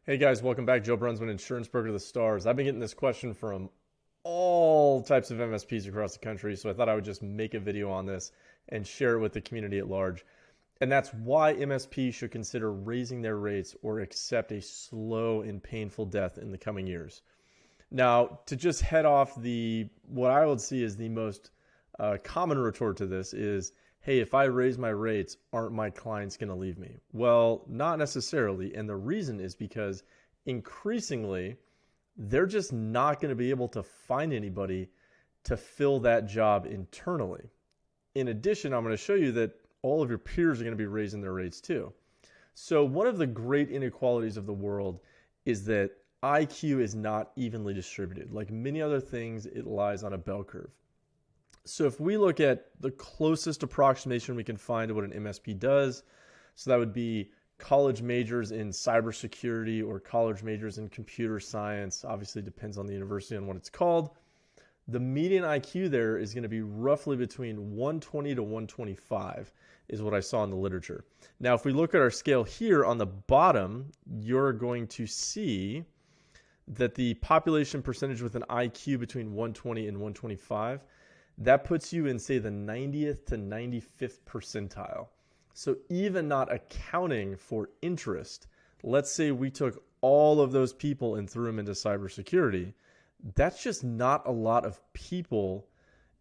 Hey guys, welcome back. Joe Brunsman, insurance broker to the stars. I've been getting this question from all types of MSPs across the country, so I thought I would just make a video on this and share it with the community at large. And that's why MSPs should consider raising their rates or accept a slow and painful death in the coming years. Now, to just head off what I would see as the most common retort to this is, hey, if I raise my rates, aren't my clients going to leave me? Well, not necessarily. And the reason is because increasingly, they're just not going to be able to find anybody to fill that job internally. In addition, I'm going to show you that all of your peers are going to be raising their rates too. So one of the great inequalities of the world is that IQ is not evenly distributed. Like many other things, it lies on a bell curve. So if we look at the closest approximation we can find to what an MSP does, so that would be college majors in cybersecurity or college majors in computer science, obviously depends on the university on what it's called. The median IQ there is going to be roughly between 120 to 125 is what I saw in the literature. Now, if we look at our scale here on the bottom, you're going to see that the population percentage with an IQ between 120 and 125, that puts you in, say, the 90th to 95th percentile. So even not accounting for interest, let's say we took all of those people and threw them into cybersecurity, that's just not a lot of people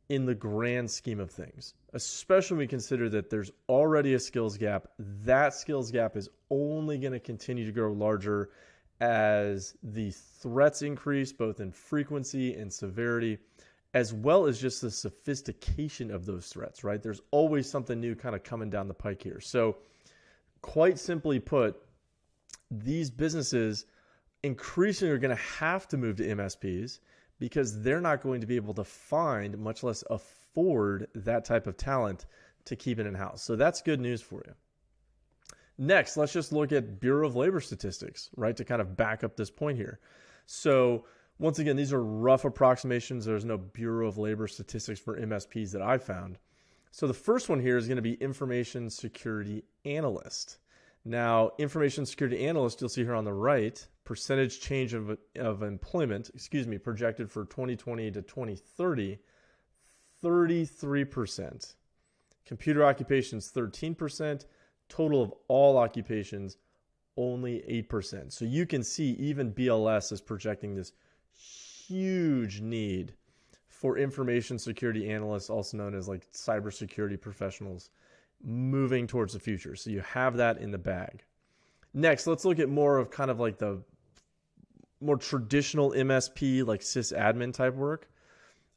in the grand scheme of things, especially when we consider that there's already a skills gap. That skills gap is only going to continue to grow larger as the threats increase, both in frequency and severity, as well as just the sophistication of those threats, right? There's always something new kind of coming down the pike here. So quite simply put, these businesses increasingly are going to have to move to MSPs because they're not going to be able to find, much less afford, that type of talent to keep it in-house. So that's good news for you. Next, let's just look at Bureau of Labor statistics, right, to kind of back up this point here. So once again, these are rough approximations. There's no Bureau of Labor statistics for MSPs that I found. So the first one here is going to be Information Security Analyst. Now, Information Security Analyst, you'll see here on the right, percentage change of employment, projected for 2020 to 2030, 33%. Computer occupations, 13%. Total of all occupations, only 8%. So you can see even BLS is projecting this huge need for information security analysts, also known as like cybersecurity professionals, moving towards the future. So you have that in the bag. Next, let's look at more of kind of like the more traditional MSP, like sysadmin type work.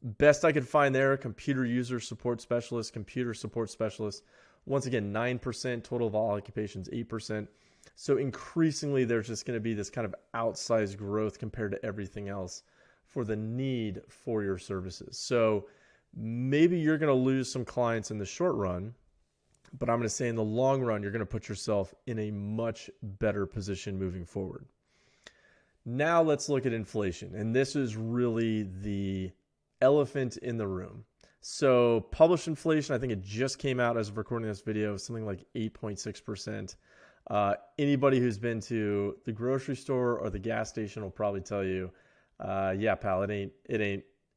Best I could find there, computer user support specialist, computer support specialist. Once again, 9%, total of all occupations, 8%. So increasingly, there's just going to be this kind of outsized growth compared to everything else for the need for your services. So maybe you're going to lose some clients in the short run, but I'm going to say in the long run, you're going to put yourself in a much better position moving forward. Now let's look at inflation. And this is really the elephant in the room. So published inflation, I think it just came out as of recording this video, something like 8.6%. Anybody who's been to the grocery store or the gas station will probably tell you, yeah, pal, it ain't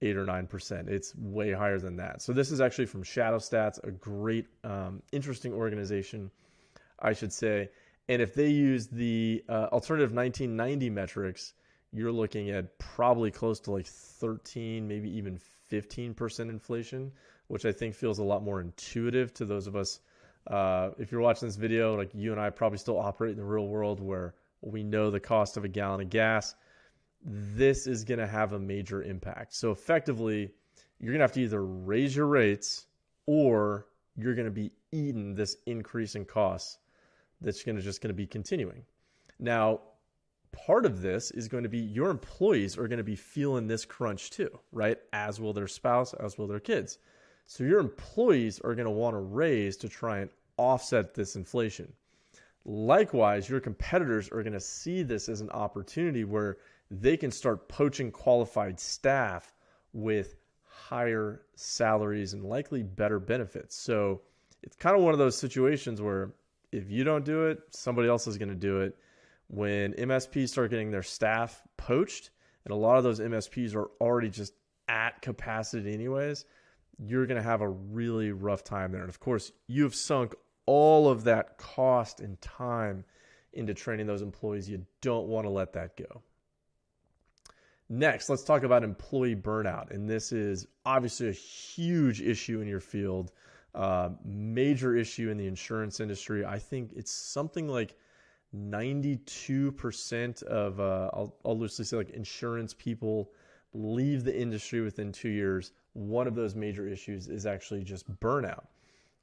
8 or 9%. It's way higher than that. So this is actually from Shadow Stats, a great, interesting organization, I should say. And if they use the alternative 1990 metrics, you're looking at probably close to like 13, maybe even 15% inflation, which I think feels a lot more intuitive to those of us. If you're watching this video, like you and I probably still operate in the real world where we know the cost of a gallon of gas. This is going to have a major impact. So effectively, you're going to have to either raise your rates or you're going to be eating this increase in costs that's just going to be continuing. Now, part of this is going to be your employees are going to be feeling this crunch too, right? As will their spouse, as will their kids. So your employees are going to want to raise to try and offset this inflation. Likewise, your competitors are going to see this as an opportunity where they can start poaching qualified staff with higher salaries and likely better benefits. So it's kind of one of those situations where if you don't do it, somebody else is going to do it, when MSPs start getting their staff poached, and a lot of those MSPs are already just at capacity anyways, you're going to have a really rough time there. And of course, you've sunk all of that cost and time into training those employees. You don't want to let that go. Next, let's talk about employee burnout. And this is obviously a huge issue in your field, major issue in the insurance industry. I think it's something like 92% of, I'll loosely say, like, insurance people leave the industry within 2 years. One of those major issues is actually just burnout.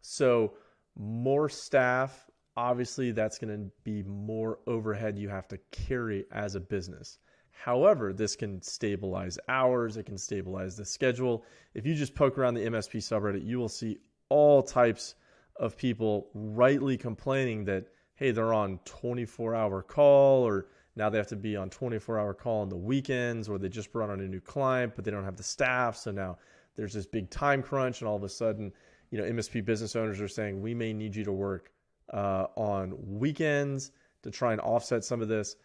So more staff, obviously that's going to be more overhead you have to carry as a business. However, this can stabilize hours. It can stabilize the schedule. If you just poke around the MSP subreddit, you will see all types of people rightly complaining that, hey, they're on 24-hour call, or now they have to be on 24-hour call on the weekends, or they just brought on a new client, but they don't have the staff. So now there's this big time crunch, and all of a sudden, MSP business owners are saying, we may need you to work on weekends to try and offset some of this.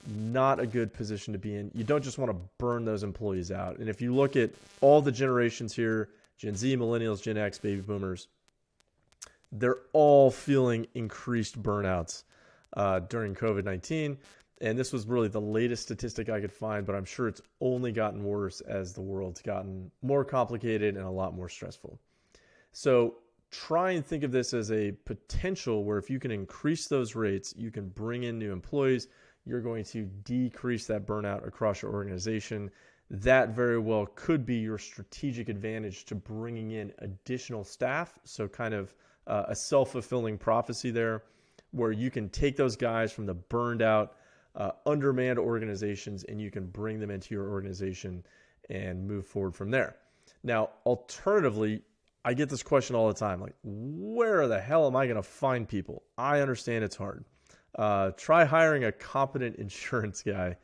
Not a good position to be in. You don't just want to burn those employees out. And if you look at all the generations here, Gen Z, Millennials, Gen X, Baby Boomers, they're all feeling increased burnouts during COVID-19. And this was really the latest statistic I could find, but I'm sure it's only gotten worse as the world's gotten more complicated and a lot more stressful. So try and think of this as a potential where if you can increase those rates, you can bring in new employees. You're going to decrease that burnout across your organization. That very well could be your strategic advantage to bringing in additional staff. So kind of a self-fulfilling prophecy there, where you can take those guys from the burned out, undermanned organizations, and you can bring them into your organization and move forward from there. Now, alternatively, I get this question all the time, like, where the hell am I going to find people? I understand it's hard. Try hiring a competent insurance guy.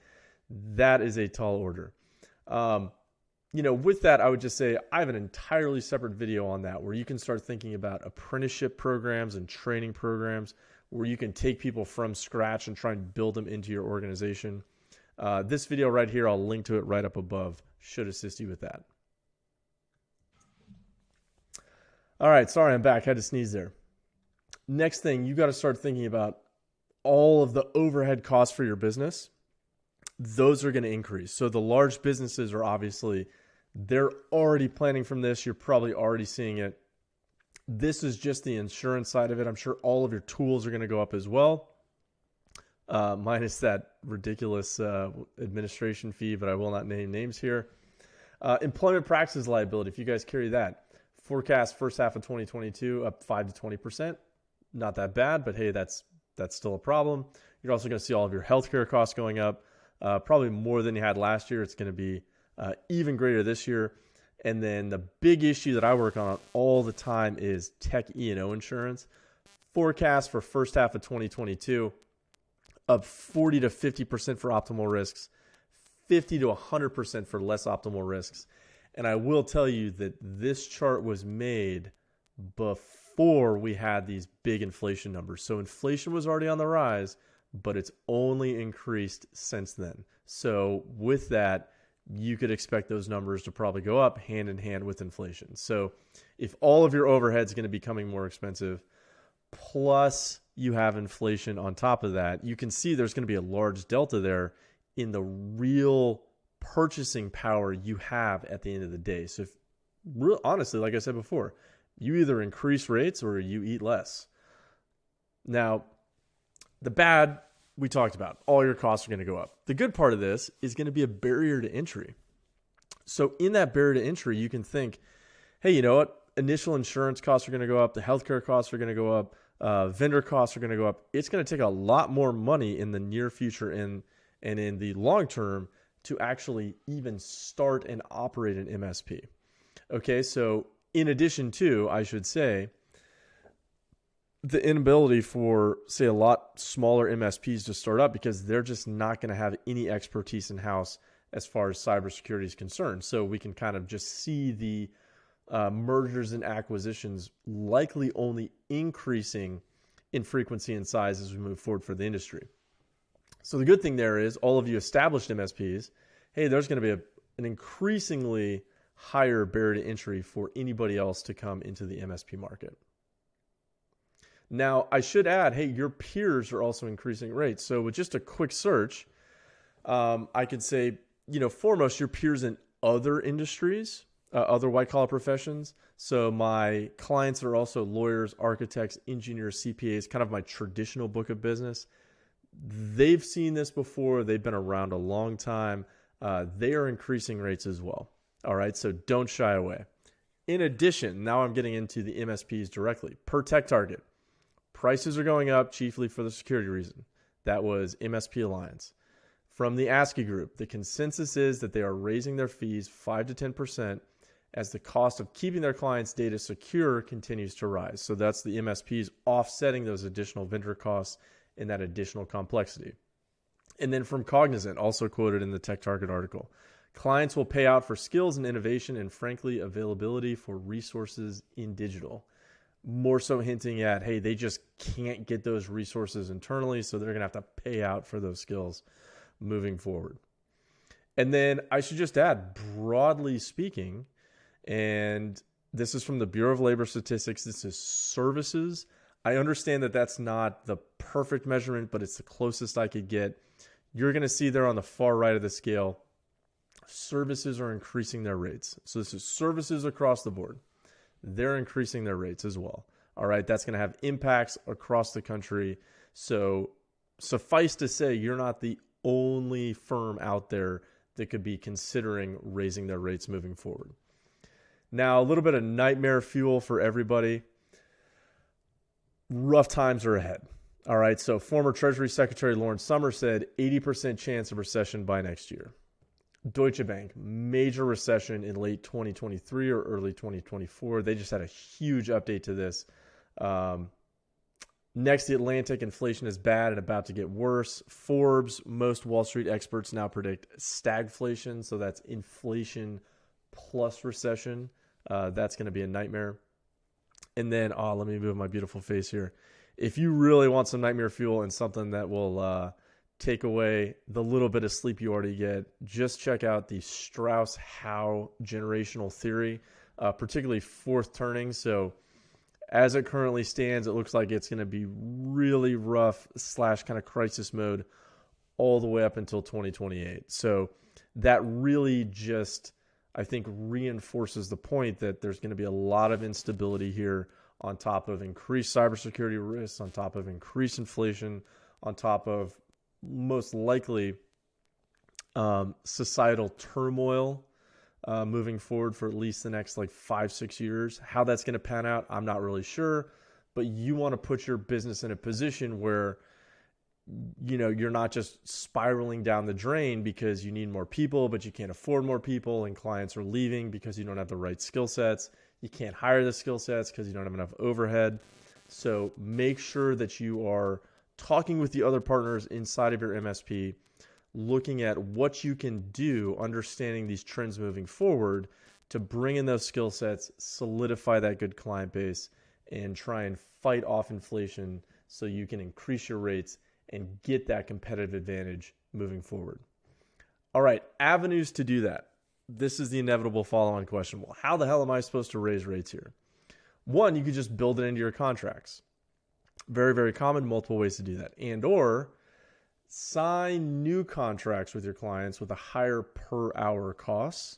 That is a tall order. With that, I would just say I have an entirely separate video on that, where you can start thinking about apprenticeship programs and training programs where you can take people from scratch and try and build them into your organization. This video right here, I'll link to it right up above, should assist you with that. All right, sorry, I'm back. Had to sneeze there. Next thing, you got to start thinking about all of the overhead costs for your business. Those are going to increase. So the large businesses are obviously, they're already planning from this. You're probably already seeing it. This is just the insurance side of it. I'm sure all of your tools are going to go up as well, minus that ridiculous administration fee, but I will not name names here. Employment practices liability, if you guys carry that. Forecast first half of 2022 up 5 to 20%. Not that bad, but hey, that's still a problem. You're also going to see all of your healthcare costs going up, probably more than you had last year. It's going to be even greater this year. And then the big issue that I work on all the time is tech E&O insurance. Forecast for first half of 2022 up 40 to 50% for optimal risks, 50 to 100% for less optimal risks. And I will tell you that this chart was made before we had these big inflation numbers. So inflation was already on the rise, but it's only increased since then. So with that, you could expect those numbers to probably go up hand in hand with inflation. So if all of your overhead is going to be becoming more expensive, plus you have inflation on top of that, you can see there's going to be a large delta there in the real purchasing power you have at the end of the day. So honestly, like I said before, you either increase rates or you eat less. Now, the bad we talked about, all your costs are going to go up. The good part of this is going to be a barrier to entry. So in that barrier to entry, you can think, hey, you know what? Initial insurance costs are going to go up. The healthcare costs are going to go up. Vendor costs are going to go up. It's going to take a lot more money in the near future and in the long term to actually even start and operate an MSP. Okay, so in addition to, I should say, the inability for, say, a lot smaller MSPs to start up because they're just not going to have any expertise in-house as far as cybersecurity is concerned. So we can kind of just see the mergers and acquisitions likely only increasing in frequency and size as we move forward for the industry. So the good thing there is all of you established MSPs, hey, there's going to be an increasingly higher barrier to entry for anybody else to come into the MSP market. Now, I should add, hey, your peers are also increasing rates. So with just a quick search, I could say, foremost, your peers in other industries, other white-collar professions. So my clients are also lawyers, architects, engineers, CPAs, kind of my traditional book of business. They've seen this before. They've been around a long time. They are increasing rates as well. All right, so don't shy away. In addition, now I'm getting into the MSPs directly. Per Tech Target, prices are going up chiefly for the security reason. That was MSP Alliance. From the ASCII group, the consensus is that they are raising their fees 5 to 10% as the cost of keeping their clients' data secure continues to rise. So that's the MSPs offsetting those additional vendor costs and that additional complexity. And then from Cognizant, also quoted in the Tech Target article, clients will pay out for skills and innovation and, frankly, availability for resources in digital. More so hinting at, hey, they just can't get those resources internally, so they're going to have to pay out for those skills moving forward. And then I should just add, broadly speaking, and this is from the Bureau of Labor Statistics, this is services. I understand that that's not the perfect measurement, but it's the closest I could get. You're going to see there on the far right of the scale, services are increasing their rates. So this is services across the board. They're increasing their rates as well. All right, that's going to have impacts across the country. So suffice to say, you're not the only firm out there that could be considering raising their rates moving forward. Now, a little bit of nightmare fuel for everybody. Rough times are ahead. All right, so former Treasury Secretary Lawrence Summers said 80% chance of recession by next year. Deutsche Bank, major recession in late 2023 or early 2024. They just had a huge update to this. Next, the Atlantic, inflation is bad and about to get worse. Forbes, most Wall Street experts now predict stagflation. So that's inflation plus recession. That's going to be a nightmare. And then, let me move my beautiful face here. If you really want some nightmare fuel and something that will take away the little bit of sleep you already get, just check out the Strauss-Howe generational theory, particularly fourth turning. So as it currently stands, it looks like it's going to be really rough / kind of crisis mode all the way up until 2028. So that really just, I think, reinforces the point that there's going to be a lot of instability here on top of increased cybersecurity risks, on top of increased inflation, on top of most likely societal turmoil moving forward for at least the next 5-6 years. How that's going to pan out, I'm not really sure, but you want to put your business in a position where you're not just spiraling down the drain because you need more people, but you can't afford more people and clients are leaving because you don't have the right skill sets. You can't hire the skill sets because you don't have enough overhead. So make sure that you are talking with the other partners inside of your MSP, looking at what you can do, understanding these trends moving forward to bring in those skill sets, solidify that good client base, and try and fight off inflation so you can increase your rates and get that competitive advantage moving forward. All right, avenues to do that. This is the inevitable follow-on question. Well, how the hell am I supposed to raise rates here? One, you could just build it into your contracts. Very, very common, multiple ways to do that. And or sign new contracts with your clients with a higher per hour costs.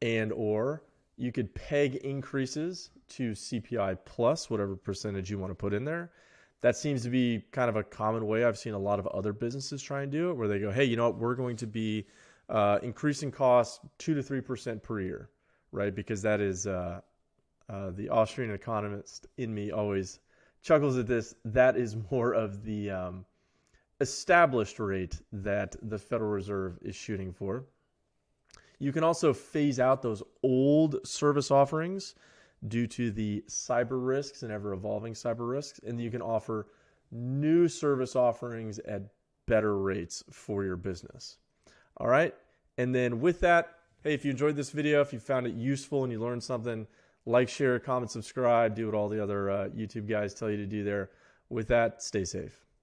And or you could peg increases to CPI plus whatever percentage you want to put in there. That seems to be kind of a common way. I've seen a lot of other businesses try and do it where they go, hey, you know what, we're going to be increasing costs 2 to 3% per year, right? Because that is the Austrian economist in me always chuckles at this. That is more of the established rate that the Federal Reserve is shooting for. You can also phase out those old service offerings due to the cyber risks and ever-evolving cyber risks, and you can offer new service offerings at better rates for your business. All right, and then with that, hey, if you enjoyed this video, if you found it useful and you learned something, like, share, comment, subscribe, do what all the other YouTube guys tell you to do there. With that, stay safe.